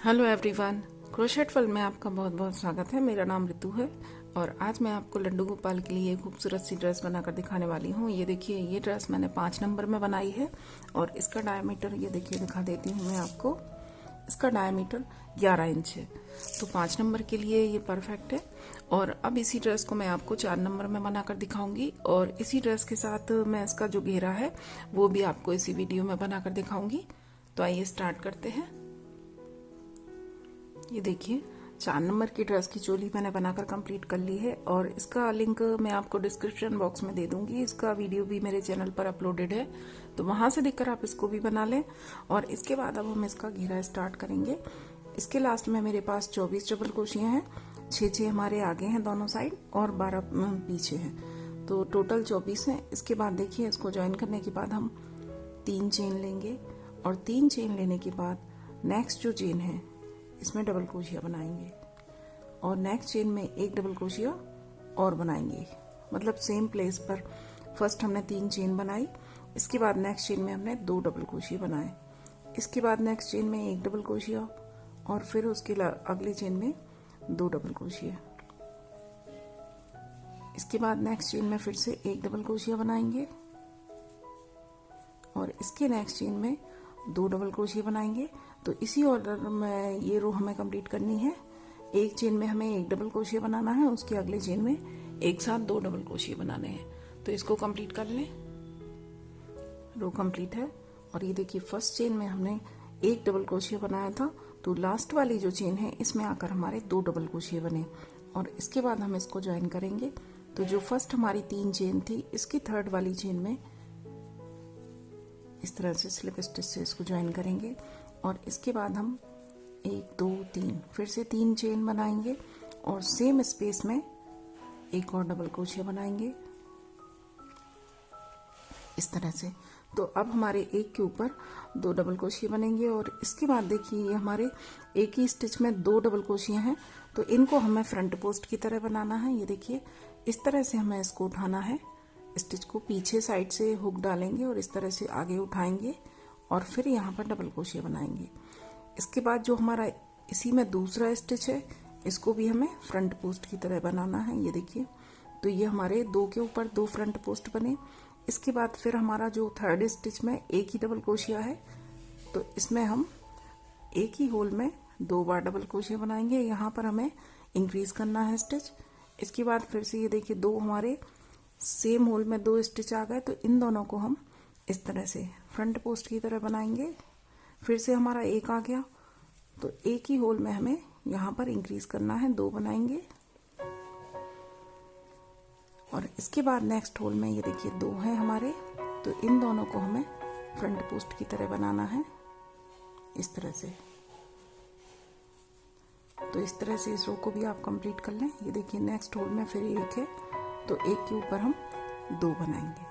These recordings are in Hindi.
हेलो एवरीवन, क्रोशेट वर्ल्ड में आपका बहुत बहुत स्वागत है। मेरा नाम ऋतु है और आज मैं आपको लड्डू गोपाल के लिए खूबसूरत सी ड्रेस बनाकर दिखाने वाली हूँ। ये देखिए, ये ड्रेस मैंने 5 नंबर में बनाई है और इसका डायमीटर ये देखिए दिखा देती हूँ मैं आपको। इसका डायमीटर 11 इंच है, तो 5 नंबर के लिए ये परफेक्ट है। और अब इसी ड्रेस को मैं आपको 4 नंबर में बनाकर दिखाऊंगी और इसी ड्रेस के साथ मैं इसका जो घेरा है वो भी आपको इसी वीडियो में बनाकर दिखाऊंगी। तो आइए स्टार्ट करते हैं। ये देखिए, 4 नंबर की ड्रेस की चोली मैंने बनाकर कंप्लीट कर ली है और इसका लिंक मैं आपको डिस्क्रिप्शन बॉक्स में दे दूंगी। इसका वीडियो भी मेरे चैनल पर अपलोडेड है, तो वहां से देखकर आप इसको भी बना लें। और इसके बाद अब हम इसका घेरा स्टार्ट करेंगे। इसके लास्ट में मेरे पास 24 डबल क्रोशियां हैं, 6 हमारे आगे हैं दोनों साइड और 12 पीछे हैं, तो टोटल 24 हैं। इसके बाद देखिए, इसको ज्वाइन करने के बाद हम 3 चेन लेंगे और 3 चेन लेने के बाद नेक्स्ट जो चेन है इसमें डबल क्रोशिया बनाएंगे और नेक्स्ट चेन में एक डबल क्रोशिया और बनाएंगे। मतलब सेम प्लेस पर फर्स्ट हमने 3 चेन बनाई, इसके बाद नेक्स्ट चेन में हमने 2 डबल क्रोशिया बनाए, इसके बाद नेक्स्ट चेन में एक डबल क्रोशिया और फिर उसके अगली चेन में 2 डबल क्रोशिया। इसके बाद नेक्स्ट चेन में फिर से एक डबल क्रोशिया बनाएंगे और इसके नेक्स्ट चेन में 2 डबल क्रोशिया बनाएंगे। तो इसी ऑर्डर में ये रो हमें कंप्लीट करनी है। एक चेन में हमें एक डबल क्रोशिया बनाना है, उसके अगले चेन में एक साथ 2 डबल क्रोशिया बनाने हैं। तो इसको कंप्लीट कर लें। रो कंप्लीट है और ये देखिए, फर्स्ट चेन में हमने एक डबल क्रोशिया बनाया था, तो लास्ट वाली जो चेन है इसमें आकर हमारे 2 डबल क्रोशिया बने और इसके बाद हम इसको ज्वाइन करेंगे। तो जो फर्स्ट हमारी 3 चेन थी, इसकी थर्ड वाली चेन में इस तरह से स्लिप स्टिच से इसको ज्वाइन करेंगे और इसके बाद हम 1 2 3 फिर से 3 चेन बनाएंगे और सेम स्पेस में एक और डबल क्रोशिया बनाएंगे इस तरह से। तो अब हमारे एक के ऊपर 2 डबल क्रोशिया बनेंगे और इसके बाद देखिए, ये हमारे एक ही स्टिच में 2 डबल क्रोशिया हैं, तो इनको हमें फ्रंट पोस्ट की तरह बनाना है। ये देखिए, इस तरह से हमें इसको उठाना है। स्टिच को पीछे साइड से हुक डालेंगे और इस तरह से आगे उठाएंगे और फिर यहाँ पर डबल क्रोशिया बनाएंगे। इसके बाद जो हमारा इसी में दूसरा स्टिच है, इसको भी हमें फ्रंट पोस्ट की तरह बनाना है। ये देखिए, तो ये हमारे 2 के ऊपर 2 फ्रंट पोस्ट बने। इसके बाद फिर हमारा जो थर्ड स्टिच में एक ही डबल क्रोशिया है, तो इसमें हम एक ही होल में 2 बार डबल क्रोशिया बनाएंगे। यहाँ पर हमें इंक्रीज करना है स्टिच। इसके बाद फिर से ये देखिए, 2 हमारे सेम होल में 2 स्टिच आ गए, तो इन दोनों को हम इस तरह से फ्रंट पोस्ट की तरह बनाएंगे। फिर से हमारा एक आ गया, तो एक ही होल में हमें यहाँ पर इंक्रीज करना है, 2 बनाएंगे और इसके बाद नेक्स्ट होल में ये देखिए 2 हैं हमारे, तो इन दोनों को हमें फ्रंट पोस्ट की तरह बनाना है इस तरह से। तो इस तरह से इस रो को भी आप कंप्लीट कर लें। ये देखिए, नेक्स्ट होल में फिर एक है, तो एक के ऊपर हम 2 बनाएंगे,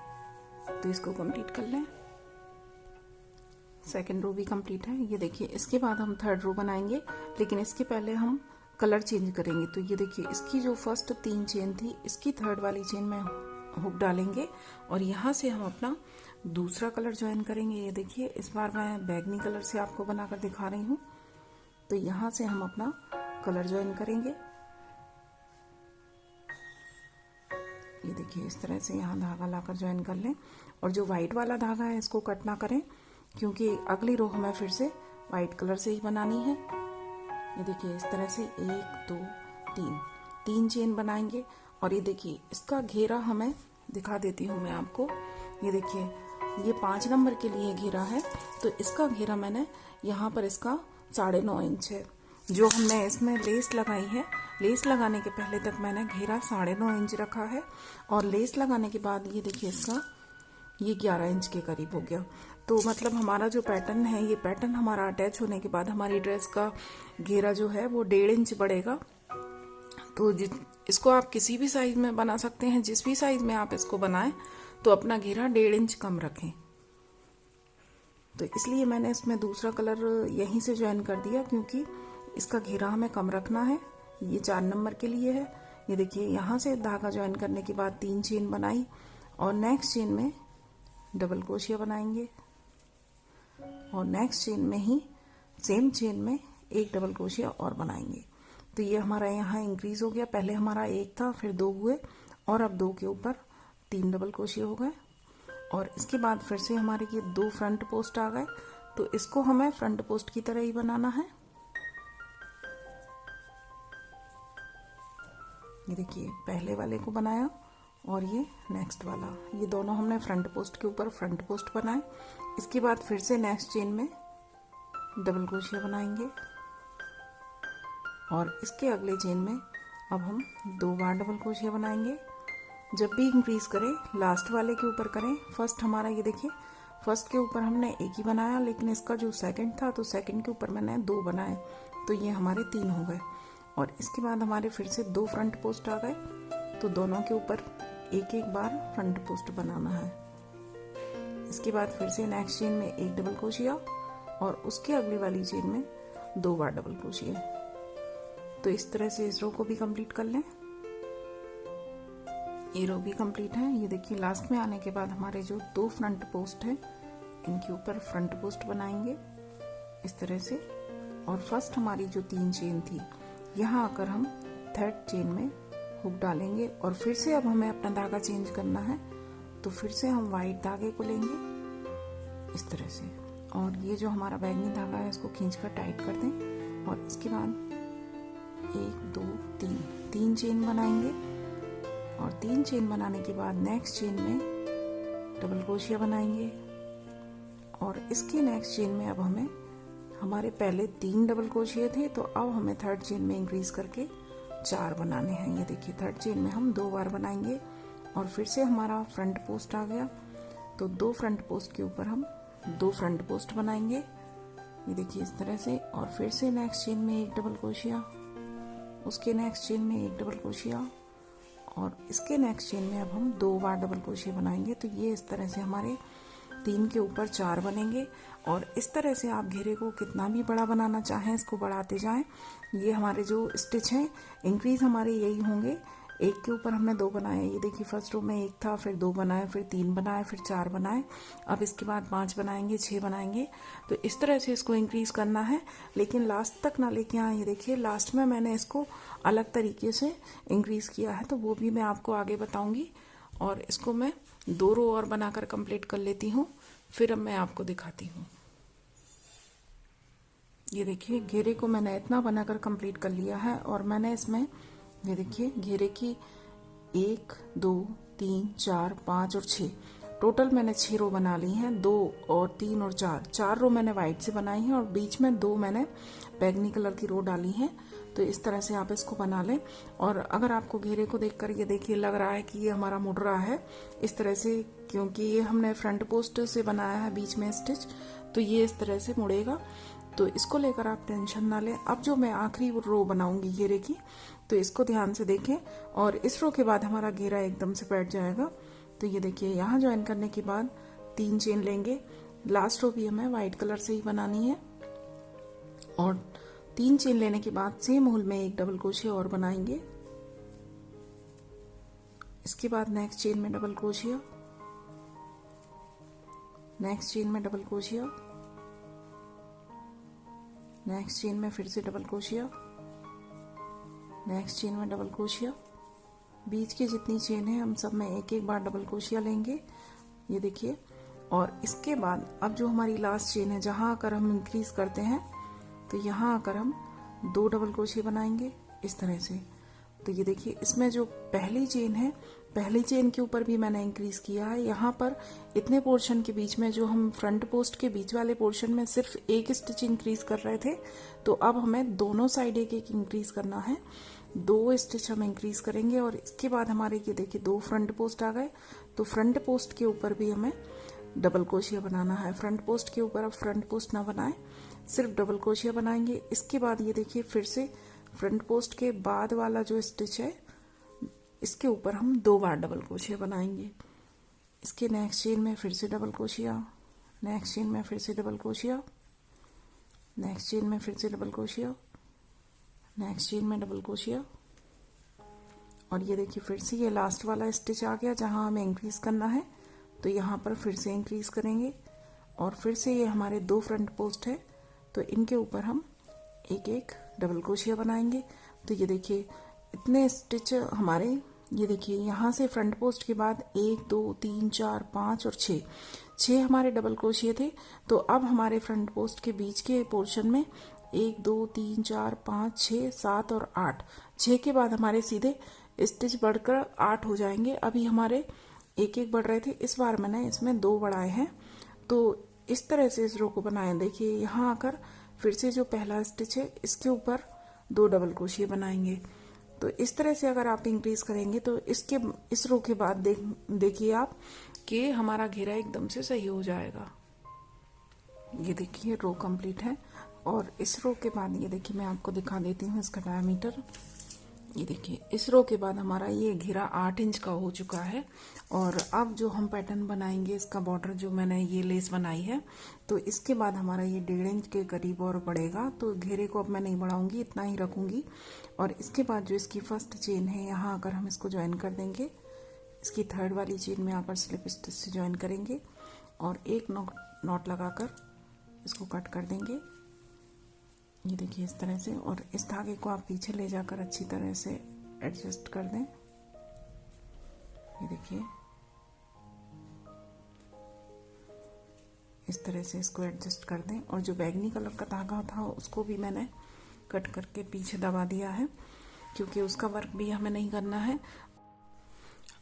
तो इसको कंप्लीट कर लें। सेकंड रो भी कंप्लीट है। ये देखिए, इसके बाद हम थर्ड रो बनाएंगे, लेकिन इसके पहले हम कलर चेंज करेंगे। तो ये देखिए, इसकी जो फर्स्ट 3 चेन थी, इसकी थर्ड वाली चेन में हुक डालेंगे और यहाँ से हम अपना दूसरा कलर ज्वाइन करेंगे। ये देखिए, इस बार मैं बैगनी कलर से आपको बनाकर दिखा रही हूँ। तो यहाँ से हम अपना कलर ज्वाइन करेंगे। ये देखिए, इस तरह से यहाँ धागा लाकर ज्वाइन कर लें और जो व्हाइट वाला धागा है इसको कट ना करें, क्योंकि अगली रो हमें फिर से व्हाइट कलर से ही बनानी है। ये देखिए, इस तरह से 1 2 3 चेन बनाएंगे और ये देखिए, इसका घेरा हमें दिखा देती हूँ मैं आपको। ये देखिए, ये 5 नंबर के लिए घेरा है, तो इसका घेरा मैंने यहाँ पर इसका 9.5 इंच है। जो हमने इसमें लेस लगाई है, लेस लगाने के पहले तक मैंने घेरा 9.5 इंच रखा है और लेस लगाने के बाद ये देखिए, इसका ये 11 इंच के करीब हो गया। तो मतलब हमारा जो पैटर्न है, ये पैटर्न हमारा अटैच होने के बाद हमारी ड्रेस का घेरा जो है वो 1.5 इंच बढ़ेगा। तो इसको आप किसी भी साइज में बना सकते हैं, जिस भी साइज में आप इसको बनाएं, तो अपना घेरा 1.5 इंच कम रखें। तो इसलिए मैंने इसमें दूसरा कलर यहीं से ज्वाइन कर दिया, क्योंकि इसका घेरा हमें कम रखना है। ये 4 नंबर के लिए है। ये देखिए, यहाँ से धागा ज्वाइन करने के बाद 3 चेन बनाई और नेक्स्ट चेन में डबल क्रोशिया बनाएंगे और नेक्स्ट चेन में ही सेम चेन में एक डबल क्रोशिया और बनाएंगे। तो ये हमारा यहाँ इंक्रीज हो गया, पहले हमारा एक था, फिर 2 हुए और अब 2 के ऊपर 3 डबल क्रोशिया हो गए। और इसके बाद फिर से हमारे ये 2 फ्रंट पोस्ट आ गए, तो इसको हमें फ्रंट पोस्ट की तरह ही बनाना है। ये देखिए पहले वाले को बनाया और ये नेक्स्ट वाला, ये दोनों हमने फ्रंट पोस्ट के ऊपर फ्रंट पोस्ट बनाए। इसके बाद फिर से नेक्स्ट चेन में डबल क्रोशिया बनाएंगे और इसके अगले चेन में अब हम 2 बार डबल क्रोशिया बनाएंगे। जब भी इंक्रीज करें लास्ट वाले के ऊपर करें। फर्स्ट हमारा ये देखिए फर्स्ट के ऊपर हमने एक ही बनाया, लेकिन इसका जो सेकंड था तो सेकंड के ऊपर मैंने 2 बनाए, तो ये हमारे 3 हो गए। और इसके बाद हमारे फिर से 2 फ्रंट पोस्ट आ गए, तो दोनों के ऊपर एक एक बार फ्रंट पोस्ट बनाना है। इसके बाद फिर से नेक्स्ट चेन में एक डबल क्रोशिया और उसके अगली वाली चेन में 2 बार डबल क्रोशिया। तो इस तरह से इस रो को भी कंप्लीट कर लें। ये रो भी कंप्लीट है। ये देखिए लास्ट में आने के बाद हमारे जो 2 फ्रंट पोस्ट है इनके ऊपर फ्रंट पोस्ट बनाएंगे इस तरह से। और फर्स्ट हमारी जो 3 चेन थी यहाँ आकर हम थर्ड चेन में हुक डालेंगे और फिर से अब हमें अपना धागा चेंज करना है, तो फिर से हम वाइट धागे को लेंगे इस तरह से और ये जो हमारा बैगनी धागा है इसको खींचकर टाइट कर दें। और इसके बाद 1 2 3 चेन बनाएंगे और 3 चेन बनाने के बाद नेक्स्ट चेन में डबल क्रोशिया बनाएंगे और इसके नेक्स्ट चेन में अब हमें हमारे पहले 3 डबल क्रोशिया थे, तो अब हमें थर्ड चेन में इंक्रीज करके 4 बनाने हैं। ये देखिए थर्ड चेन में हम 2 बार बनाएंगे और फिर से हमारा फ्रंट पोस्ट आ गया, तो 2 फ्रंट पोस्ट के ऊपर हम 2 फ्रंट पोस्ट बनाएंगे। ये देखिए इस तरह से। और फिर से नेक्स्ट चेन में एक डबल क्रोशिया, उसके नेक्स्ट चेन में एक डबल क्रोशिया और इसके नेक्स्ट चेन में अब हम 2 बार डबल क्रोशिया बनाएंगे। तो ये इस तरह से हमारे 3 के ऊपर 4 बनेंगे। और इस तरह से आप घेरे को कितना भी बड़ा बनाना चाहें इसको बढ़ाते जाएं। ये हमारे जो स्टिच हैं इंक्रीज हमारे यही होंगे। एक के ऊपर हमने 2 बनाए, ये देखिए फर्स्ट रो में 1 था, फिर 2 बनाए, फिर 3 बनाए, फिर 4 बनाए, अब इसके बाद 5 बनाएंगे, 6 बनाएंगे। तो इस तरह से इसको इंक्रीज करना है, लेकिन लास्ट तक ना लेके आए। ये देखिए लास्ट में मैंने इसको अलग तरीके से इंक्रीज किया है, तो वो भी मैं आपको आगे बताऊंगी। और इसको मैं 2 रो और बनाकर कंप्लीट कर लेती हूँ, फिर अब मैं आपको दिखाती हूँ। ये देखिए घेरे को मैंने इतना बनाकर कंप्लीट कर लिया है और मैंने इसमें ये देखिए घेरे की 1 2 3 4 5 और 6 टोटल मैंने 6 रो बना ली हैं। 2 और 3 और 4 रो मैंने वाइट से बनाई हैं और बीच में 2 मैंने बैगनी कलर की रो डाली हैं। तो इस तरह से आप इसको बना लें। और अगर आपको घेरे को देखकर ये देखिए लग रहा है कि ये हमारा मुड़ रहा है इस तरह से, क्योंकि ये हमने फ्रंट पोस्ट से बनाया है बीच में स्टिच, तो ये इस तरह से मुड़ेगा। तो इसको लेकर आप टेंशन ना लें। अब जो मैं आखिरी रो बनाऊंगी घेरे की, तो इसको ध्यान से देखें और इस रो के बाद हमारा घेरा एकदम से बैठ जाएगा। तो ये देखिए यहाँ ज्वाइन करने के बाद 3 चेन लेंगे। लास्ट रो भी हमें व्हाइट कलर से ही बनानी है और 3 चेन लेने के बाद सेम होल में एक डबल क्रोशिया और बनाएंगे। इसके बाद नेक्स्ट चेन में डबल क्रोशिया, नेक्स्ट चेन में डबल क्रोशिया, नेक्स्ट चेन में फिर से डबल क्रोशिया, नेक्स्ट चेन में डबल क्रोशिया। बीच की जितनी चेन है हम सब में एक एक बार डबल क्रोशिया लेंगे। ये देखिए। और इसके बाद अब जो हमारी लास्ट चेन है जहां आकर हम इंक्रीज करते हैं, तो यहाँ आकर हम 2 डबल क्रोशिया बनाएंगे इस तरह से। तो ये देखिए इसमें जो पहली चेन है, पहली चेन के ऊपर भी मैंने इंक्रीज किया है। यहाँ पर इतने पोर्शन के बीच में जो हम फ्रंट पोस्ट के बीच वाले पोर्शन में सिर्फ एक स्टिच इंक्रीज कर रहे थे, तो अब हमें दोनों साइड एक एक इंक्रीज करना है। 2 स्टिच हम इंक्रीज करेंगे और इसके बाद हमारे ये देखिए 2 फ्रंट पोस्ट आ गए। तो फ्रंट पोस्ट के ऊपर भी हमें डबल क्रोशिया बनाना है। फ्रंट पोस्ट के ऊपर अब फ्रंट पोस्ट ना बनाएं, सिर्फ डबल क्रोशिया बनाएंगे। इसके बाद ये देखिए फिर से फ्रंट पोस्ट के बाद वाला जो स्टिच है इसके ऊपर हम 2 बार डबल क्रोशिया बनाएंगे। इसके नेक्स्ट चेन में फिर से डबल क्रोशिया, नेक्स्ट चेन में फिर से डबल क्रोशिया, नेक्स्ट चेन में फिर से डबल क्रोशिया, नेक्स्ट चेन में डबल क्रोशिया। और ये देखिए फिर से ये लास्ट वाला स्टिच आ गया जहां हमें इंक्रीज करना है, तो यहाँ पर फिर से इंक्रीज करेंगे। और फिर से ये हमारे 2 फ्रंट पोस्ट है, तो इनके ऊपर हम एक एक डबल क्रोशिया बनाएंगे। तो ये देखिए इतने स्टिच हमारे, ये देखिए यहाँ से फ्रंट पोस्ट के बाद 1 2 3 4 5 और 6 हमारे डबल क्रोशिया थे। तो अब हमारे फ्रंट पोस्ट के बीच के पोर्शन में 1 2 3 4 5 6 7 और 8, 6 के बाद हमारे सीधे स्टिच बढ़कर 8 हो जाएंगे। अभी हमारे एक एक बढ़ रहे थे, इस बार मैंने इसमें 2 बढ़ाए हैं। तो इस तरह से इस रो को बनाएं। देखिए यहाँ आकर फिर से जो पहला स्टिच है इसके ऊपर 2 डबल क्रोशिया बनाएंगे। तो इस तरह से अगर आप इंक्रीज करेंगे तो इस रो के बाद देखिए आप कि हमारा घेरा एकदम से सही हो जाएगा। ये देखिए रो कंप्लीट है। और इस रो के बाद ये देखिए मैं आपको दिखा देती हूँ इसका डायमीटर। ये देखिए इस रो के बाद हमारा ये घेरा 8 इंच का हो चुका है। और अब जो हम पैटर्न बनाएंगे, इसका बॉर्डर जो मैंने ये लेस बनाई है, तो इसके बाद हमारा ये 1.5 इंच के करीब और बढ़ेगा। तो घेरे को अब मैं नहीं बढ़ाऊंगी, इतना ही रखूंगी। और इसके बाद जो इसकी फर्स्ट चेन है, यहाँ आकर हम इसको ज्वाइन कर देंगे। इसकी थर्ड वाली चेन में आकर स्लिप स्टिच से ज्वाइन करेंगे और एक नॉट लगाकर इसको कट कर देंगे। ये देखिए इस तरह से। और इस धागे को आप पीछे ले जाकर अच्छी तरह से एडजस्ट कर दें। ये देखिए इस तरह से इसको एडजस्ट कर दें। और जो बैगनी कलर का धागा था उसको भी मैंने कट करके पीछे दबा दिया है, क्योंकि उसका वर्क भी हमें नहीं करना है।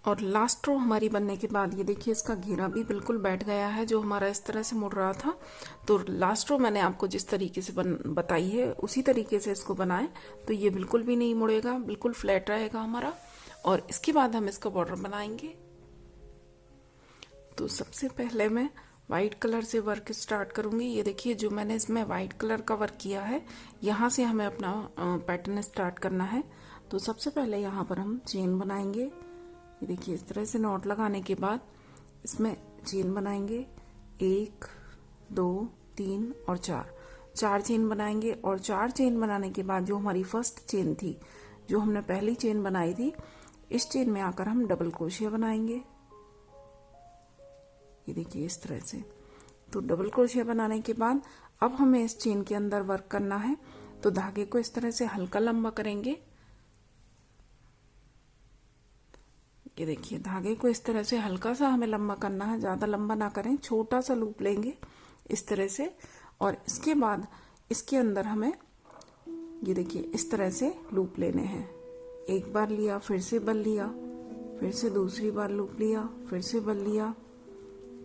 और लास्ट रो हमारी बनने के बाद ये देखिए इसका घेरा भी बिल्कुल बैठ गया है, जो हमारा इस तरह से मुड़ रहा था। तो लास्ट रो मैंने आपको जिस तरीके से बताई है उसी तरीके से इसको बनाएं, तो ये बिल्कुल भी नहीं मुड़ेगा, बिल्कुल फ्लैट रहेगा हमारा। और इसके बाद हम इसका बॉर्डर बनाएंगे। तो सबसे पहले मैं वाइट कलर से वर्क स्टार्ट करूंगी। ये देखिए जो मैंने इसमें वाइट कलर का वर्क किया है, यहाँ से हमें अपना पैटर्न स्टार्ट करना है। तो सबसे पहले यहाँ पर हम चेन बनाएंगे। ये देखिए इस तरह से नॉट लगाने के बाद इसमें चेन बनाएंगे, 1 2 3 और 4 चेन बनाएंगे। और 4 चेन बनाने के बाद जो हमारी फर्स्ट चेन थी, जो हमने पहली चेन बनाई थी, इस चेन में आकर हम डबल क्रोशिया बनाएंगे। ये देखिए इस तरह से। तो डबल क्रोशिया बनाने के बाद अब हमें इस चेन के अंदर वर्क करना है। तो धागे को इस तरह से हल्का लंबा करेंगे। ये देखिए धागे को इस तरह से हल्का सा हमें लंबा करना है, ज्यादा लंबा ना करें। छोटा सा लूप लेंगे इस तरह से। और इसके बाद इसके अंदर हमें ये देखिए इस तरह से लूप लेने हैं। एक बार लिया, फिर से बल लिया, फिर से दूसरी बार लूप लिया, फिर से बल लिया,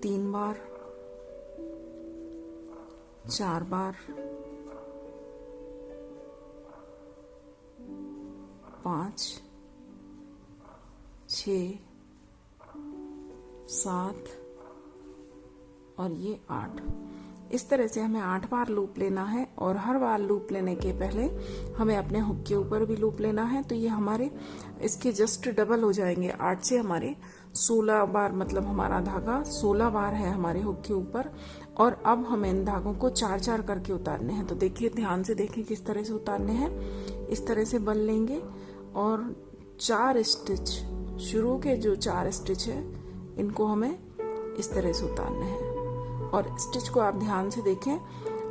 3 बार, 4 बार, 5 6 7 और ये 8। इस तरह से हमें 8 बार लूप लेना है। और हर बार लूप लेने के पहले हमें अपने हुक के ऊपर भी लूप लेना है। तो ये हमारे इसके जस्ट डबल हो जाएंगे। 8 से हमारे 16 बार, मतलब हमारा धागा 16 बार है हमारे हुक के ऊपर। और अब हमें इन धागों को 4-4 करके उतारने हैं। तो देखिए ध्यान से देखिए किस तरह से उतारने हैं। इस तरह से बल लेंगे और 4 स्टिच, शुरू के जो 4 स्टिच है इनको हमें इस तरह से उतारने हैं। और स्टिच को आप ध्यान से देखें,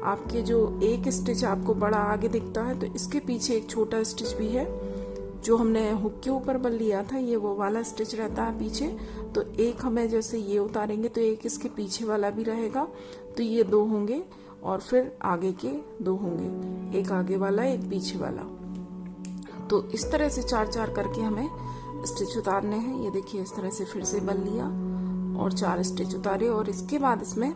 आपके जो एक स्टिच आपको बड़ा आगे दिखता है, तो इसके पीछे एक छोटा स्टिच भी है। जो हमने हुक के ऊपर बल लिया था, ये वो वाला स्टिच रहता है पीछे। तो एक हमें जैसे ये उतारेंगे तो एक इसके पीछे वाला भी रहेगा। तो ये 2 होंगे और फिर आगे के 2 होंगे, एक आगे वाला एक पीछे वाला। तो इस तरह से 4-4 करके हमें स्टिच उतारने हैं। ये देखिए इस तरह से फिर से बल लिया और 4 स्टिच उतारे। और इसके बाद इसमें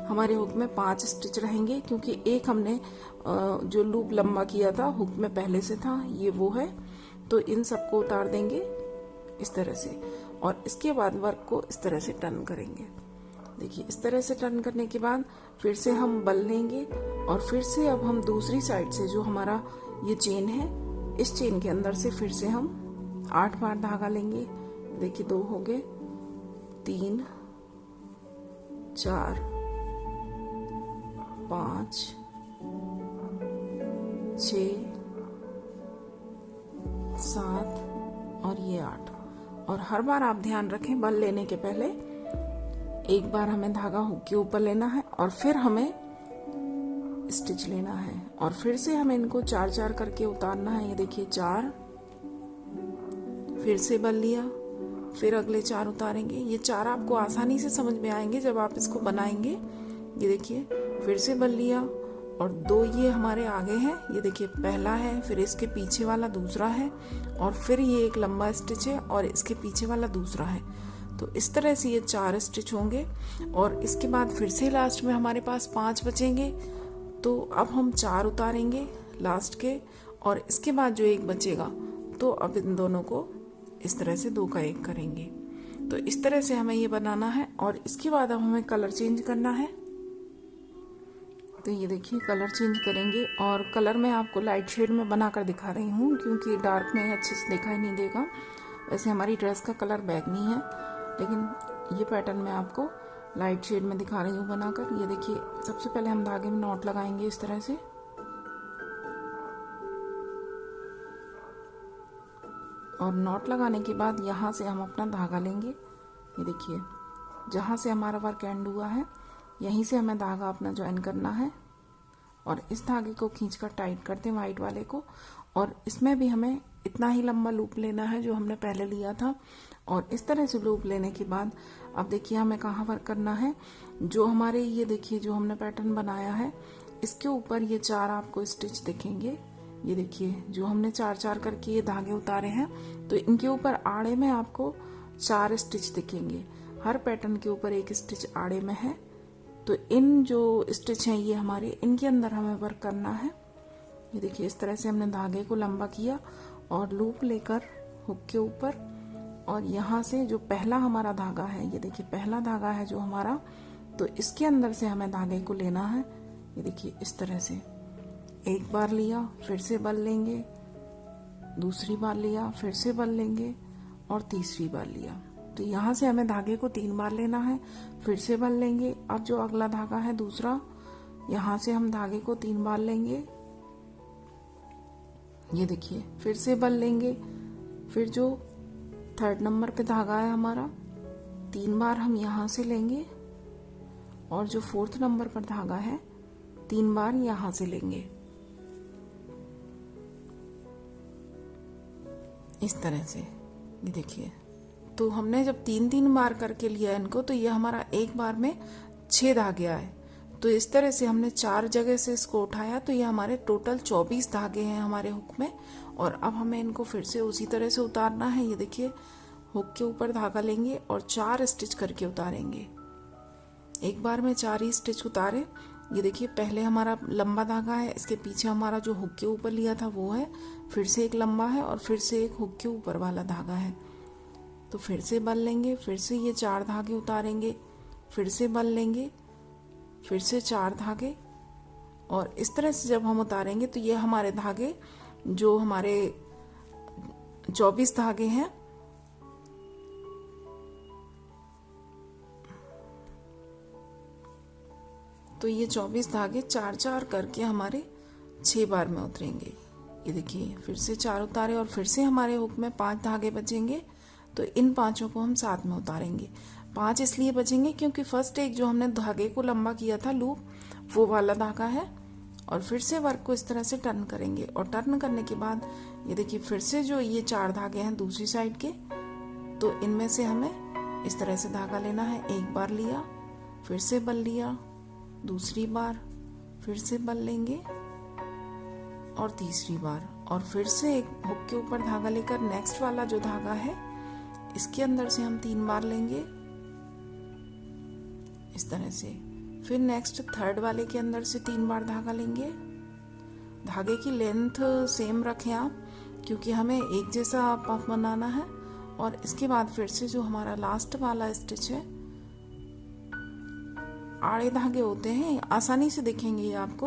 हमारे हुक में 5 स्टिच रहेंगे, क्योंकि एक हमने जो लूप लंबा किया था हुक में पहले से था, ये वो है। तो इन सबको उतार देंगे इस तरह से। और इसके बाद वर्क को इस तरह से टर्न करेंगे। देखिए इस तरह से टर्न करने के बाद फिर से हम बल लेंगे। और फिर से अब हम दूसरी साइड से जो हमारा ये चेन है, इस चेन के अंदर से फिर से हम 8 बार धागा लेंगे। देखिए 2 हो गए, 3 4 5 6 7 और ये 8। और हर बार आप ध्यान रखें, बल लेने के पहले एक बार हमें धागा हुक के ऊपर लेना है और फिर हमें स्टिच लेना है और फिर से हमें इनको 4-4 करके उतारना है। ये देखिए 4, फिर से बल लिया, फिर अगले 4 उतारेंगे। ये 4 आपको आसानी से समझ में आएंगे जब आप इसको बनाएंगे। ये देखिए फिर से बल लिया और 2 ये हमारे आगे हैं। ये देखिए पहला है, फिर इसके पीछे वाला दूसरा है और फिर ये एक लंबा स्टिच है और इसके पीछे वाला दूसरा है। तो इस तरह से ये 4 स्टिच होंगे और इसके बाद फिर से लास्ट में हमारे पास 5 बचेंगे। तो अब हम 4 उतारेंगे लास्ट के और इसके बाद जो एक बचेगा तो अब इन दोनों को इस तरह से 2 का 1 करेंगे। तो इस तरह से हमें ये बनाना है और इसके बाद अब हमें कलर चेंज करना है। तो ये देखिए कलर चेंज करेंगे और कलर मैं आपको लाइट शेड में बनाकर दिखा रही हूँ क्योंकि डार्क में अच्छे से दिखाई नहीं देगा। वैसे हमारी ड्रेस का कलर बैगनी है, लेकिन ये पैटर्न मैं आपको लाइट शेड में दिखा रही हूँ बनाकर। ये देखिए सबसे पहले हम धागे में नॉट लगाएंगे इस तरह से और नॉट लगाने के बाद यहाँ से हम अपना धागा लेंगे। ये देखिए जहाँ से हमारा वर्क एंड हुआ है यहीं से हमें धागा अपना ज्वाइन करना है और इस धागे को खींचकर टाइट करते हैं वाइट वाले को और इसमें भी हमें इतना ही लंबा लूप लेना है जो हमने पहले लिया था। और इस तरह से लूप लेने के बाद अब देखिए हमें कहाँ वर्क करना है। जो हमारे ये देखिए जो हमने पैटर्न बनाया है इसके ऊपर ये 4 आपको स्टिच दिखेंगे। ये देखिए जो हमने 4-4 करके ये धागे उतारे हैं तो इनके ऊपर आड़े में आपको 4 स्टिच दिखेंगे। हर पैटर्न के ऊपर एक स्टिच आड़े में है। तो इन जो स्टिच हैं ये हमारे इनके अंदर हमें वर्क करना है। ये देखिए इस तरह से हमने धागे को लंबा किया और लूप लेकर हुक के ऊपर और यहाँ से जो पहला हमारा धागा है, ये देखिए पहला धागा है जो हमारा, तो इसके अंदर से हमें धागे को लेना है। ये देखिए इस तरह से एक बार लिया, फिर से बल लेंगे, दूसरी बार लिया, फिर से बल लेंगे और तीसरी बार लिया। तो यहाँ से हमें धागे को 3 बार लेना है, फिर से बल लेंगे। अब जो अगला धागा है दूसरा, यहाँ से हम धागे को 3 बार लेंगे। ये देखिए फिर से बल लेंगे। फिर जो 3rd नंबर पे धागा है हमारा 3 बार हम यहाँ से लेंगे और जो 4th नंबर पर धागा है 3 बार यहाँ से लेंगे। इस तरह से ये देखिए। तो हमने जब 3-3 बार करके लिया इनको तो ये हमारा एक बार में 6 धागे आए। तो इस तरह से हमने 4 जगह से इसको उठाया तो ये हमारे टोटल 24 धागे हैं हमारे हुक में। और अब हमें इनको फिर से उसी तरह से उतारना है। ये देखिए हुक के ऊपर धागा लेंगे और 4 स्टिच करके उतारेंगे। एक बार में 4 ही स्टिच उतारे। ये देखिए पहले हमारा लंबा धागा है, इसके पीछे हमारा जो हुक के ऊपर लिया था वो है, फिर से एक लंबा है और फिर से एक हुक के ऊपर वाला धागा है। तो फिर से बल लेंगे, फिर से ये 4 धागे उतारेंगे, फिर से बल लेंगे, फिर से 4 धागे और इस तरह से जब हम उतारेंगे तो ये हमारे धागे जो हमारे 24 धागे हैं तो ये 24 धागे 4-4 करके हमारे 6 बार में उतरेंगे। ये देखिए फिर से 4 उतारे और फिर से हमारे हुक में 5 धागे बचेंगे। तो इन 5 को हम साथ में उतारेंगे। 5 इसलिए बचेंगे क्योंकि फर्स्ट एक जो हमने धागे को लंबा किया था लूप वो वाला धागा है। और फिर से वर्क को इस तरह से टर्न करेंगे और टर्न करने के बाद ये देखिए फिर से जो ये 4 धागे हैं दूसरी साइड के, तो इनमें से हमें इस तरह से धागा लेना है। एक बार लिया, फिर से बल लिया, दूसरी बार फिर से बल लेंगे और तीसरी बार और फिर से एक हुक के ऊपर धागा लेकर नेक्स्ट वाला जो धागा है इसके अंदर से हम 3 बार लेंगे इस तरह से। फिर नेक्स्ट 3rd वाले के अंदर से 3 बार धागा लेंगे। धागे की लेंथ सेम रखें आप क्योंकि हमें एक जैसा पफ बनाना है। और इसके बाद फिर से जो हमारा लास्ट वाला स्टिच है, आड़े धागे होते हैं, आसानी से दिखेंगे ये आपको।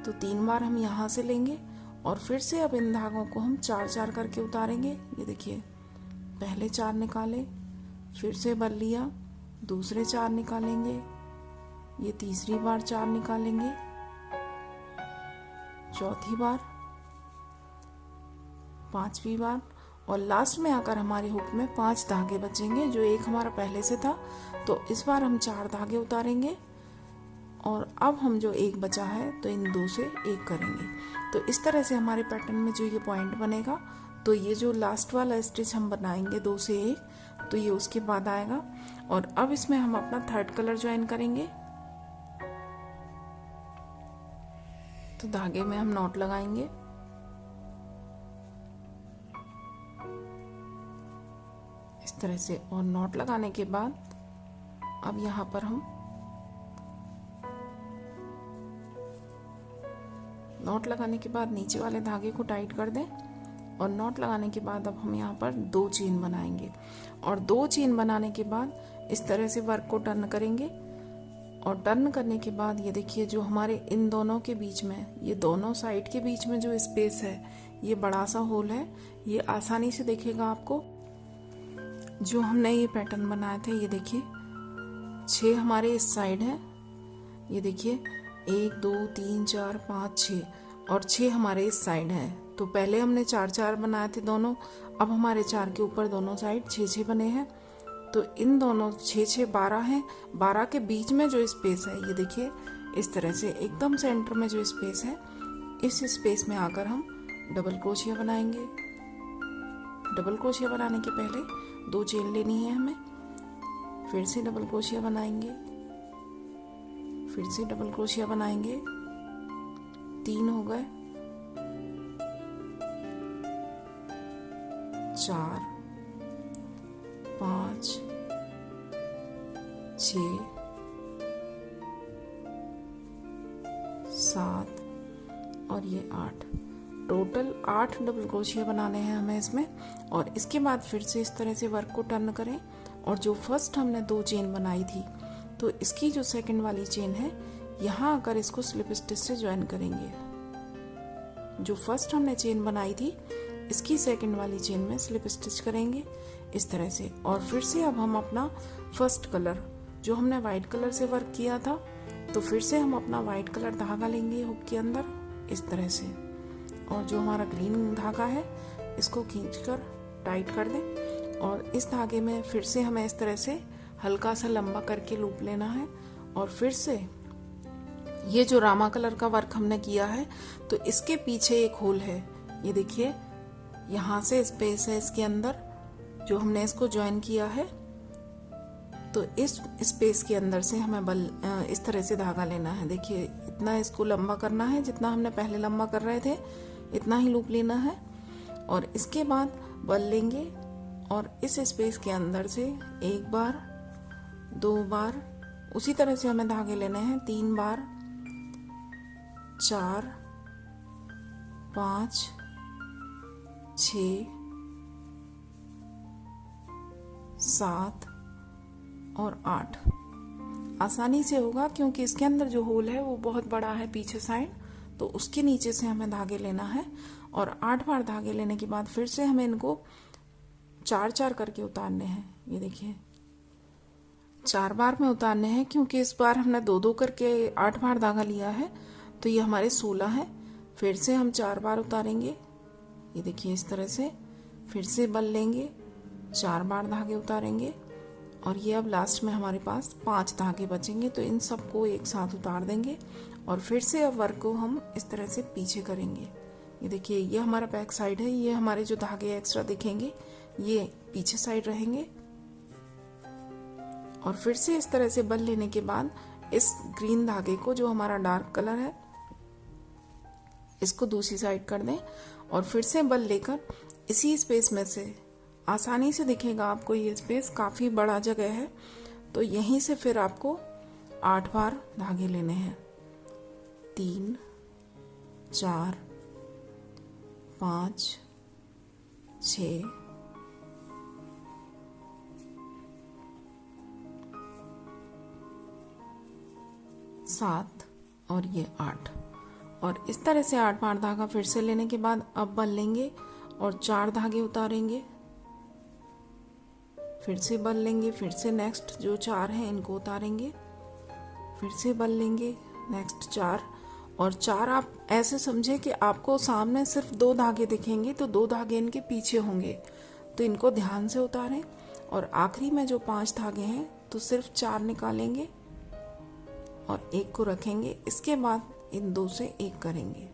तो 3 बार हम यहाँ से लेंगे और फिर से अब इन धागों को हम 4-4 करके उतारेंगे। ये देखिए पहले 4 निकाले, फिर से बल लिया, दूसरे 4 निकालेंगे, ये तीसरी बार 4 निकालेंगे, चौथी बार, 5वीं बार और लास्ट में आकर हमारे हुक में 5 धागे बचेंगे जो एक हमारा पहले से था। तो इस बार हम 4 धागे उतारेंगे और अब हम जो एक बचा है तो इन दो से एक करेंगे। तो इस तरह से हमारे पैटर्न में जो ये पॉइंट बनेगा, तो ये जो लास्ट वाला स्टिच हम बनाएंगे 2 से 1, तो ये उसके बाद आएगा। और अब इसमें हम अपना थर्ड कलर ज्वाइन करेंगे। तो धागे में हम नॉट लगाएंगे। इस तरह से, और नॉट लगाने के बाद अब यहाँ पर हम नॉट लगाने के बाद नीचे वाले धागे को टाइट कर दें, और नॉट लगाने के बाद अब हम यहाँ पर 2 चेन बनाएंगे। और 2 चेन बनाने के बाद इस तरह से वर्क को टर्न करेंगे। और टर्न करने के बाद ये देखिए, जो हमारे इन दोनों के बीच में, ये दोनों साइड के बीच में जो स्पेस है, ये बड़ा सा होल है, ये आसानी से दिखेगा आपको। जो हमने ये पैटर्न बनाए थे, ये देखिए 6 हमारे इस साइड है, ये देखिए 1 2 3 4 5 6, और 6 हमारे इस साइड है। तो पहले हमने 4 4 बनाए थे दोनों, अब हमारे 4 के ऊपर दोनों साइड 6 6 बने हैं। तो इन दोनों 6 6 12 हैं। 12 के बीच में जो स्पेस है, ये देखिए इस तरह से एकदम सेंटर में जो स्पेस है, इस स्पेस में आकर हम डबल क्रोशिया बनाएंगे। डबल क्रोशिया बनाने के पहले 2 चेन लेनी है हमें, फिर से डबल क्रोशिया बनाएंगे, फिर से डबल क्रोशिया बनाएंगे, 3 हो गए, 4 5 6 7 और ये 8। टोटल 8 डबल क्रोशिया बनाने हैं हमें इसमें। और इसके बाद फिर से इस तरह से वर्क को टर्न करें, और जो फर्स्ट हमने 2 चेन बनाई थी, तो इसकी जो सेकंड वाली चेन है, यहाँ आकर इसको स्लिप स्टिच से ज्वाइन करेंगे। जो फर्स्ट हमने चेन बनाई थी, इसकी सेकंड वाली चेन में स्लिप स्टिच करेंगे इस तरह से। और फिर से अब हम अपना फर्स्ट कलर, जो हमने वाइट कलर से वर्क किया था, तो फिर से हम अपना वाइट कलर धागा लेंगे हुक के अंदर इस तरह से, और जो हमारा ग्रीन धागा है, इसको खींचकर टाइट कर दें। और इस धागे में फिर से हमें इस तरह से हल्का सा लंबा करके लूप लेना है। और फिर से ये जो रामा कलर का वर्क हमने किया है, तो इसके पीछे एक होल है, ये देखिए यहाँ से स्पेस है इसके अंदर, जो हमने इसको ज्वाइन किया है। तो इस स्पेस के अंदर से हमें इस तरह से धागा लेना है। देखिए इतना इसको लंबा करना है, जितना हमने पहले लंबा कर रहे थे इतना ही लूप लेना है। और इसके बाद बल लेंगे, और इस स्पेस के अंदर से 1 बार 2 बार, उसी तरह से हमें धागे लेने हैं 3 बार 4 5 6 7 और 8। आसानी से होगा क्योंकि इसके अंदर जो होल है वो बहुत बड़ा है पीछे साइड, तो उसके नीचे से हमें धागे लेना है। और 8 बार धागे लेने के बाद फिर से हमें इनको 4 4 करके उतारने हैं। ये देखिए 4 बार में उतारने हैं, क्योंकि इस बार हमने 2 2 करके 8 बार धागा लिया है, तो ये हमारे 16 है। फिर से हम 4 बार उतारेंगे, ये देखिए इस तरह से, फिर से बल लेंगे, 4 बार धागे उतारेंगे, और ये अब लास्ट में हमारे पास 5 धागे बचेंगे। तो इन सबको एक साथ उतार देंगे, और फिर से अब वर्क को हम इस तरह से पीछे करेंगे। ये देखिए ये हमारा बैक साइड है, ये हमारे जो धागे एक्स्ट्रा दिखेंगे ये पीछे साइड रहेंगे। और फिर से इस तरह से बल लेने के बाद इस ग्रीन धागे को, जो हमारा डार्क कलर है, इसको दूसरी साइड कर दें, और फिर से बल लेकर इसी स्पेस में से, आसानी से दिखेगा आपको ये स्पेस, काफी बड़ा जगह है, तो यहीं से फिर आपको 8 बार धागे लेने हैं। 3 4 5 6 7 और ये 8। और इस तरह से 8 बार धागा फिर से लेने के बाद अब बल लेंगे और 4 धागे उतारेंगे, फिर से बल लेंगे, फिर से नेक्स्ट जो 4 हैं इनको उतारेंगे, फिर से बल लेंगे, नेक्स्ट 4। और 4 आप ऐसे समझे कि आपको सामने सिर्फ 2 धागे दिखेंगे, तो 2 धागे इनके पीछे होंगे, तो इनको ध्यान से उतारें। और आखिरी में जो 5 धागे हैं तो सिर्फ 4 निकालेंगे और एक को रखेंगे। इसके बाद इन दो से एक करेंगे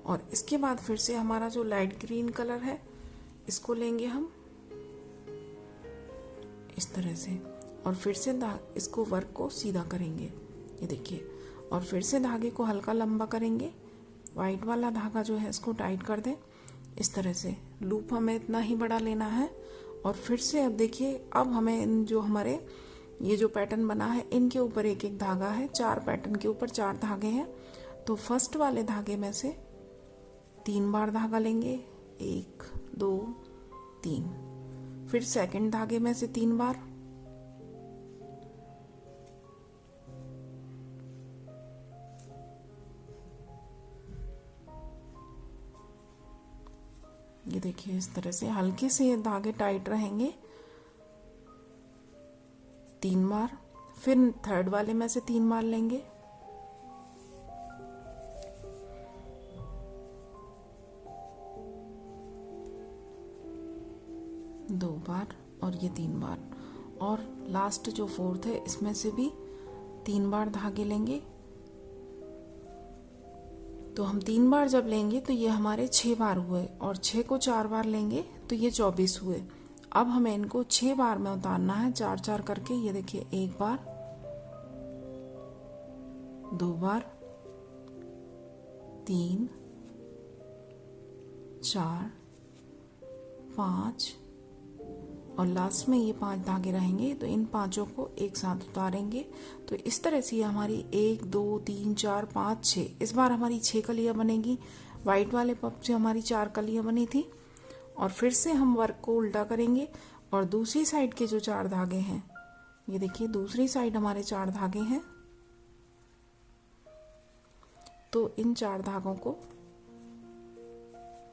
और इसके बाद फिर से हमारा जो लाइट ग्रीन कलर है इसको लेंगे हम इस तरह से और फिर से इसको वर्क को सीधा करेंगे, ये देखिए, और फिर से धागे को हल्का लंबा करेंगे। वाइट वाला धागा जो है इसको टाइट कर दें इस तरह से। लूप हमें इतना ही बड़ा लेना है और फिर से अब देखिए, अब हमें इन जो हमारे ये जो पैटर्न बना है इनके ऊपर एक एक धागा है। 4 पैटर्न के ऊपर 4 धागे हैं, तो फर्स्ट वाले धागे में से 3 बार धागा लेंगे, 1 2 3। फिर सेकंड धागे में से 3 बार, ये देखिए इस तरह से हल्के से धागे टाइट रहेंगे, 3 बार। फिर थर्ड वाले में से 3 बार लेंगे, दो बार और ये 3 बार। और लास्ट जो फोर्थ है इसमें से भी 3 बार धागे लेंगे। तो हम 3 बार जब लेंगे तो ये हमारे 6 बार हुए और 6 को 4 बार लेंगे तो ये 24 हुए। अब हमें इनको 6 बार में उतारना है, 4-4 करके। ये देखिए, 1 बार, 2 बार, 3 4 5 और लास्ट में ये 5 धागे रहेंगे। तो इन 5 को एक साथ उतारेंगे। तो इस तरह से हमारी 1 2 3 4 5 6, इस बार हमारी 6 कलियां बनेगी। वाइट वाले पप से हमारी 4 कलियां बनी थी। और फिर से हम वर्क को उल्टा करेंगे और दूसरी साइड के जो 4 धागे हैं, ये देखिए दूसरी साइड हमारे 4 धागे हैं। तो इन 4 धागों को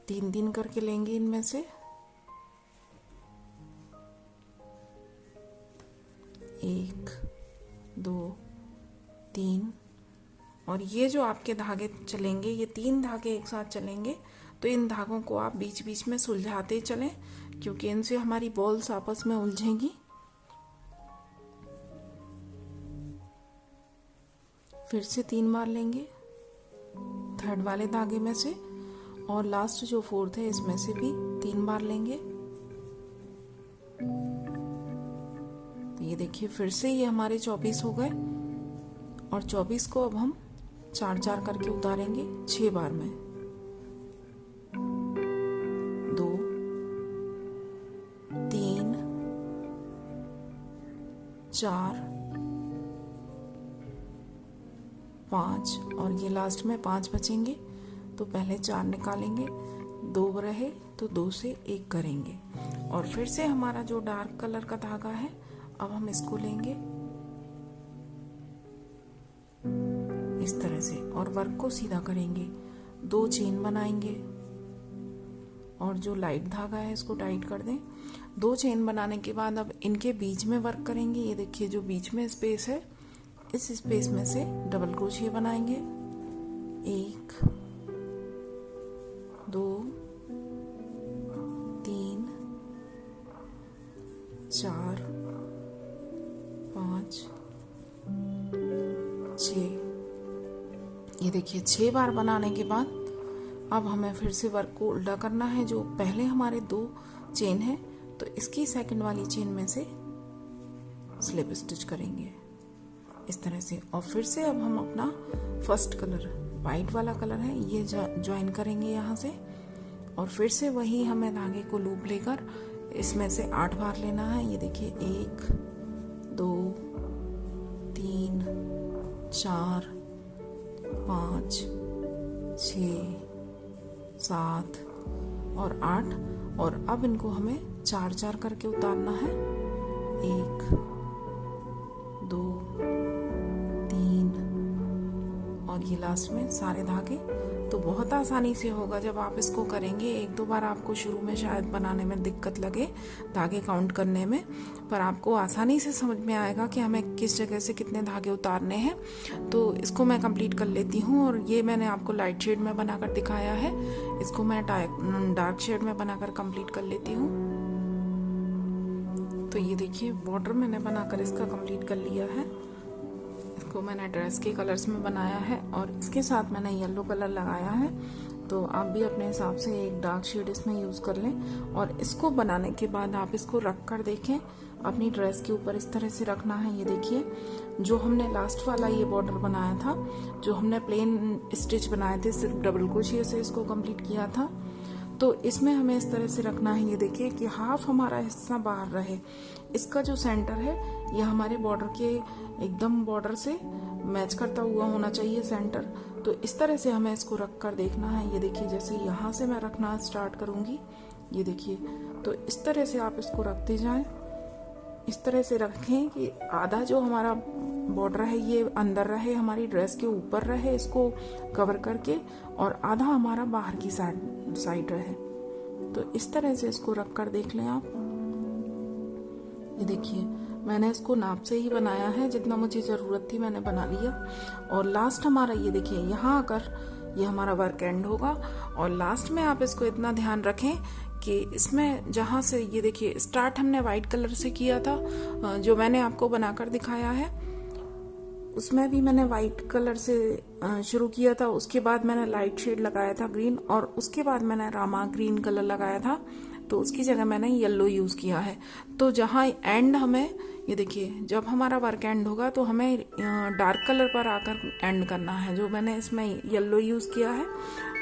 3-3 करके लेंगे। इनमें से 1 2 3 और ये जो आपके धागे चलेंगे, ये 3 धागे एक साथ चलेंगे। तो इन धागों को आप बीच बीच में सुलझाते चलें, क्योंकि इनसे हमारी बॉल्स आपस में उलझेंगी। फिर से 3 बार लेंगे थर्ड वाले धागे में से और लास्ट जो फोर्थ है इसमें से भी 3 बार लेंगे। तो ये देखिए, फिर से ये हमारे 24 हो गए और 24 को अब हम 4-4 करके उतारेंगे 6 बार में। 2 3 4 5 और ये लास्ट में 5 बचेंगे। तो पहले 4 निकालेंगे, 2 रहे तो 2 से 1 करेंगे और फिर से हमारा जो डार्क कलर का धागा है, अब हम इसको लेंगे इस तरह से और वर्क को सीधा करेंगे। 2 चेन बनाएंगे और जो लाइट धागा है इसको टाइट कर दें। 2 चेन बनाने के बाद अब इनके बीच में वर्क करेंगे। ये देखिए, जो बीच में स्पेस है, इस स्पेस में से डबल क्रोशिया बनाएंगे। 1 2 3 4 5 6। ये देखिए, 6 बार बनाने के बाद अब हमें फिर से वर्क को उल्टा करना है। जो पहले हमारे 2 चेन है, तो इसकी सेकंड वाली चेन में से स्लिप स्टिच करेंगे इस तरह से। और फिर से अब हम अपना फर्स्ट कलर, वाइट वाला कलर है, ये ज्वाइन करेंगे यहाँ से और फिर से वही हमें धागे को लूप लेकर इसमें से 8 बार लेना है। ये देखिए, 1 2 3 4 5 6 7 और 8 और अब इनको हमें 4-4 करके उतारना है। 1 2 3 और ये लास्ट में सारे धागे। तो बहुत आसानी से होगा जब आप इसको करेंगे। 1-2 बार आपको शुरू में शायद बनाने में दिक्कत लगे, धागे काउंट करने में, पर आपको आसानी से समझ में आएगा कि हमें किस जगह से कितने धागे उतारने हैं। तो इसको मैं कंप्लीट कर लेती हूँ और ये मैंने आपको लाइट शेड में बनाकर दिखाया है, इसको मैं डार्क शेड में बनाकर कंप्लीट कर लेती हूँ। तो ये देखिए, बॉर्डर मैंने बनाकर इसका कंप्लीट कर लिया है। इसको इनको मैंने ड्रेस के कलर्स में बनाया है और इसके साथ मैंने येलो कलर लगाया है। तो आप भी अपने हिसाब से एक डार्क शेड इसमें यूज कर लें। और इसको बनाने के बाद आप इसको रख कर देखें, अपनी ड्रेस के ऊपर इस तरह से रखना है। ये देखिए, जो हमने लास्ट वाला ये बॉर्डर बनाया था, जो हमने प्लेन स्टिच बनाए थे, सिर्फ डबल क्रोशिया से इसको कंप्लीट किया था, तो इसमें हमें इस तरह से रखना है। ये देखिए कि हाफ हमारा हिस्सा बाहर रहे। इसका जो सेंटर है ये हमारे बॉर्डर के एकदम बॉर्डर से मैच करता हुआ होना चाहिए सेंटर। तो इस तरह से हमें इसको रख कर देखना है। ये देखिए, जैसे यहाँ से मैं रखना स्टार्ट करूंगी, ये देखिए, तो इस तरह से आप इसको रखते जाएं। इस तरह से रखें कि आधा जो हमारा बॉर्डर है ये अंदर रहे, हमारी ड्रेस के ऊपर रहे इसको कवर करके, और आधा हमारा बाहर की साइड रहे। तो इस तरह से इसको रख कर देख लें आप। ये देखिए, मैंने इसको नाप से ही बनाया है, जितना मुझे ज़रूरत थी मैंने बना लिया। और लास्ट हमारा ये देखिए, यहाँ आकर ये हमारा वर्क एंड होगा। और लास्ट में आप इसको इतना ध्यान रखें कि इसमें जहाँ से ये देखिए स्टार्ट हमने वाइट कलर से किया था, जो मैंने आपको बनाकर दिखाया है उसमें भी मैंने वाइट कलर से शुरू किया था। उसके बाद मैंने लाइट शेड लगाया था ग्रीन, और उसके बाद मैंने रामा ग्रीन कलर लगाया था, तो उसकी जगह मैंने येलो यूज किया है। तो जहाँ एंड हमें ये देखिए, जब हमारा वर्क एंड होगा तो हमें डार्क कलर पर आकर एंड करना है, जो मैंने इसमें येलो यूज किया है।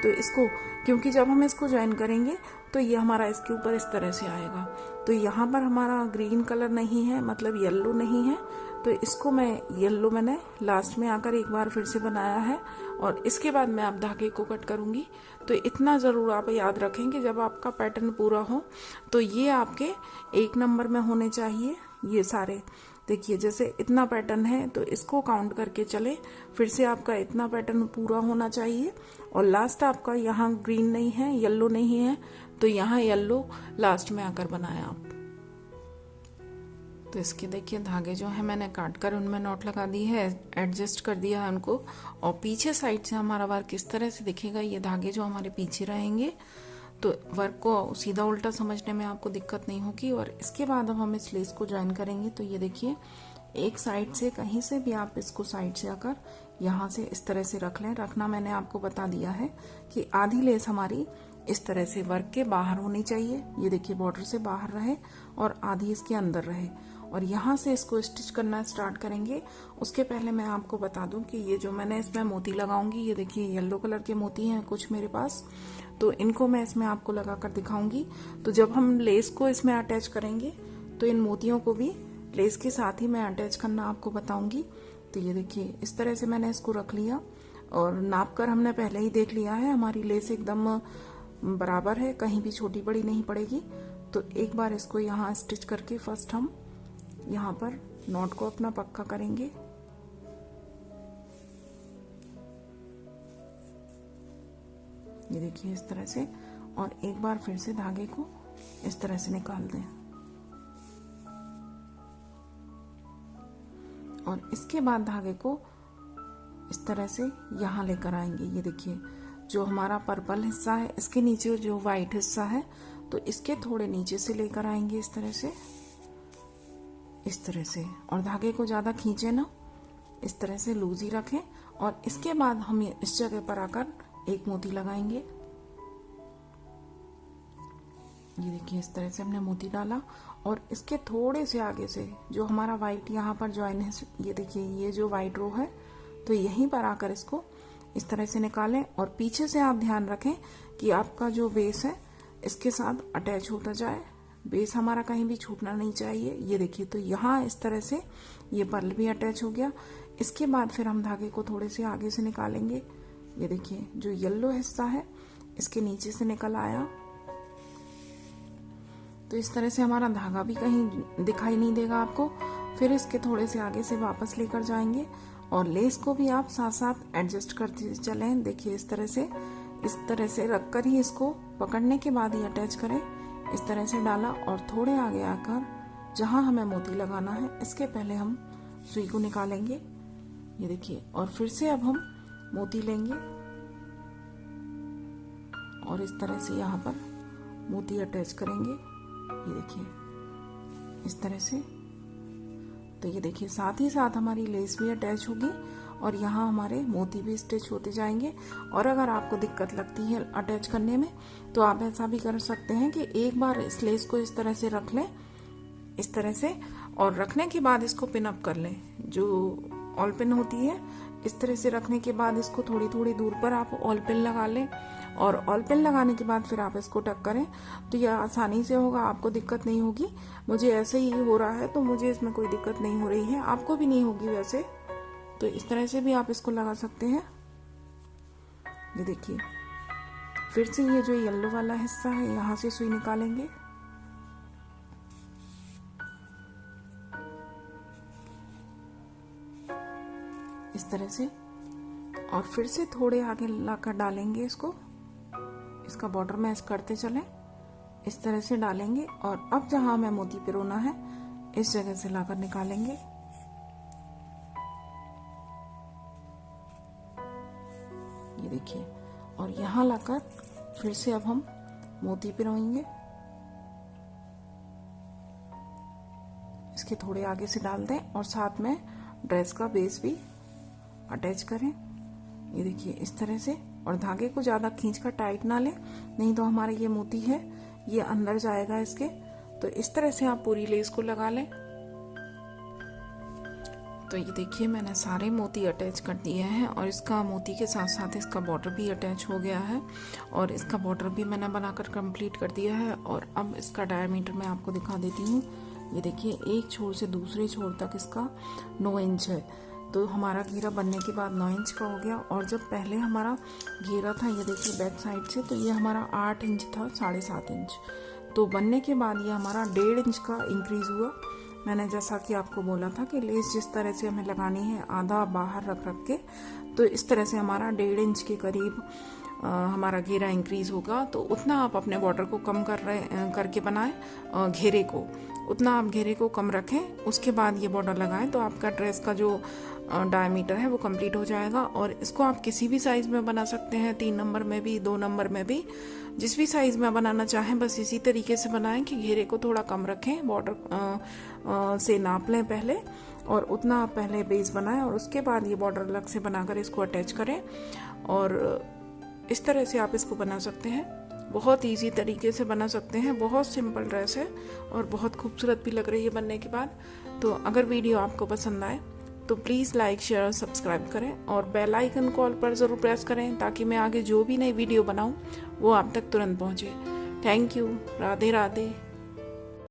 तो इसको, क्योंकि जब हम इसको ज्वाइन करेंगे तो ये हमारा इसके ऊपर इस तरह से आएगा। तो यहाँ पर हमारा ग्रीन कलर नहीं है, मतलब येलो नहीं है, तो इसको मैं येलो मैंने लास्ट में आकर एक बार फिर से बनाया है। और इसके बाद मैं आप धागे को कट करूंगी। तो इतना ज़रूर आप याद रखें कि जब आपका पैटर्न पूरा हो तो ये आपके 1 नंबर में होने चाहिए। ये सारे देखिए, जैसे इतना पैटर्न है तो इसको काउंट करके चले, फिर से आपका इतना पैटर्न पूरा होना चाहिए। और लास्ट आपका यहाँ ग्रीन नहीं है, येलो नहीं है, तो यहाँ येलो लास्ट में आकर बनाया आप। तो इसके देखिए धागे जो है मैंने काट कर उनमें नॉट लगा दी है, एडजस्ट कर दिया है उनको। और पीछे साइड से हमारा वर्क इस तरह से दिखेगा। ये धागे जो हमारे पीछे रहेंगे, तो वर्क को सीधा उल्टा समझने में आपको दिक्कत नहीं होगी। और इसके बाद अब हम इस लेस को ज्वाइन करेंगे। तो ये देखिए, एक साइड से कहीं से भी आप इसको साइड से आकर यहाँ से इस तरह से रख लें। रखना मैंने आपको बता दिया है कि आधी लेस हमारी इस तरह से वर्क के बाहर होनी चाहिए। ये देखिए, बॉर्डर से बाहर रहे और आधी इसके अंदर रहे। और यहाँ से इसको स्टिच करना स्टार्ट करेंगे। उसके पहले मैं आपको बता दूं कि ये जो मैंने इसमें मोती लगाऊंगी, ये देखिए येलो कलर के मोती हैं कुछ मेरे पास, तो इनको मैं इसमें आपको लगा कर दिखाऊंगी। तो जब हम लेस को इसमें अटैच करेंगे तो इन मोतियों को भी लेस के साथ ही मैं अटैच करना आपको बताऊंगी। तो ये देखिए, इस तरह से मैंने इसको रख लिया और नाप कर हमने पहले ही देख लिया है, हमारी लेस एकदम बराबर है, कहीं भी छोटी बड़ी नहीं पड़ेगी। तो एक बार इसको यहाँ स्टिच करके फर्स्ट हम यहाँ पर नॉट को अपना पक्का करेंगे। ये देखिए इस तरह से, और एक बार फिर से धागे को इस तरह से निकाल दें। और इसके बाद धागे को इस तरह से यहाँ लेकर आएंगे। ये देखिए, जो हमारा पर्पल हिस्सा है इसके नीचे जो व्हाइट हिस्सा है, तो इसके थोड़े नीचे से लेकर आएंगे इस तरह से, इस तरह से। और धागे को ज्यादा खींचे ना, इस तरह से लूज ही रखें। और इसके बाद हम इस जगह पर आकर एक मोती लगाएंगे। ये देखिए, इस तरह से हमने मोती डाला। और इसके थोड़े से आगे से जो हमारा व्हाइट यहाँ पर ज्वाइन है, ये देखिए ये जो व्हाइट रो है, तो यहीं पर आकर इसको इस तरह से निकालें। और पीछे से आप ध्यान रखें कि आपका जो बेस है इसके साथ अटैच होता जाए, बेस हमारा कहीं भी छूटना नहीं चाहिए। ये देखिए, तो यहाँ इस तरह से ये पर्ल भी अटैच हो गया। इसके बाद फिर हम धागे को थोड़े से आगे से निकालेंगे। ये देखिए, जो येलो हिस्सा है इसके नीचे से निकल आया, तो इस तरह से हमारा धागा भी कहीं दिखाई नहीं देगा आपको। फिर इसके थोड़े से आगे से वापस लेकर जाएंगे और लेस को भी आप साथ साथ एडजस्ट करते चलें। देखिए इस तरह से रख कर ही इसको पकड़ने के बाद ही अटैच करें। इस तरह से डाला और थोड़े आगे आकर जहां हमें मोती लगाना है इसके पहले हम सुई को निकालेंगे। ये देखिए, और फिर से अब हम मोती लेंगे और इस तरह से यहाँ पर मोती अटैच करेंगे। ये देखिए इस तरह से। तो ये देखिए साथ ही साथ हमारी लेस भी अटैच होगी और यहाँ हमारे मोती भी स्टिच होते जाएंगे। और अगर आपको दिक्कत लगती है अटैच करने में तो आप ऐसा भी कर सकते हैं कि एक बार इस लेस को इस तरह से रख लें, इस तरह से, और रखने के बाद इसको पिन अप कर लें। जो ऑल पिन होती है इस तरह से रखने के बाद इसको थोड़ी थोड़ी दूर पर आप ऑल पिन लगा लें और ऑल पिन लगाने के बाद फिर आप इसको टक करें तो यह आसानी से होगा, आपको दिक्कत नहीं होगी। मुझे ऐसे ही हो रहा है तो मुझे इसमें कोई दिक्कत नहीं हो रही है, आपको भी नहीं होगी वैसे। तो इस तरह से भी आप इसको लगा सकते हैं। ये देखिए फिर से ये जो येलो वाला हिस्सा है यहाँ से सुई निकालेंगे, इस तरह से, और फिर से थोड़े आगे लाकर डालेंगे इसको, इसका बॉर्डर मैच करते चलें, इस तरह से डालेंगे। और अब जहां हमें मोती पिरोना है इस जगह से लाकर निकालेंगे। ये देखिए, और यहाँ लाकर फिर से अब हम मोती पिरोएंगे। इसके थोड़े आगे से डाल दें और साथ में ड्रेस का बेस भी अटैच करें। ये देखिए इस तरह से, और धागे को ज्यादा खींचकर टाइट ना लें, नहीं तो हमारा ये मोती है ये अंदर जाएगा इसके। तो इस तरह से आप पूरी लेस को लगा लें। तो ये देखिए मैंने सारे मोती अटैच कर दिए हैं और इसका मोती के साथ साथ इसका बॉर्डर भी अटैच हो गया है और इसका बॉर्डर भी मैंने बनाकर कंप्लीट कर दिया है। और अब इसका डायमीटर मैं आपको दिखा देती हूँ। ये देखिए एक छोर से दूसरे छोर तक इसका 9 इंच है। तो हमारा घेरा बनने के बाद 9 इंच का हो गया। और जब पहले हमारा घेरा था, ये देखिए बैक साइड से, तो ये हमारा 8 इंच था, 7.5 इंच। तो बनने के बाद ये हमारा 1.5 इंच का इंक्रीज हुआ। मैंने जैसा कि आपको बोला था कि लेस जिस तरह से हमें लगानी है आधा बाहर रख रख के, तो इस तरह से हमारा 1.5 इंच के करीब हमारा घेरा इंक्रीज होगा। तो उतना आप अपने बॉर्डर को कम करके बनाएं, घेरे को उतना आप घेरे को कम रखें, उसके बाद ये बॉर्डर लगाएं तो आपका ड्रेस का जो डायमीटर है वो कंप्लीट हो जाएगा। और इसको आप किसी भी साइज में बना सकते हैं, 3 नंबर में भी, 2 नंबर में भी, जिस भी साइज में बनाना चाहें बस इसी तरीके से बनाएं कि घेरे को थोड़ा कम रखें, बॉर्डर से नाप लें पहले और उतना आप पहले बेस बनाएं और उसके बाद ये बॉर्डर अलग से बनाकर इसको अटैच करें। और इस तरह से आप इसको बना सकते हैं, बहुत इजी तरीके से बना सकते हैं। बहुत सिंपल ड्रेस है और बहुत खूबसूरत भी लग रही है बनने के बाद। तो अगर वीडियो आपको पसंद आए तो प्लीज़ लाइक, शेयर और सब्सक्राइब करें और बेल आइकन कॉल पर ज़रूर प्रेस करें ताकि मैं आगे जो भी नई वीडियो बनाऊं वो आप तक तुरंत पहुंचे। Thank you. राधे राधे।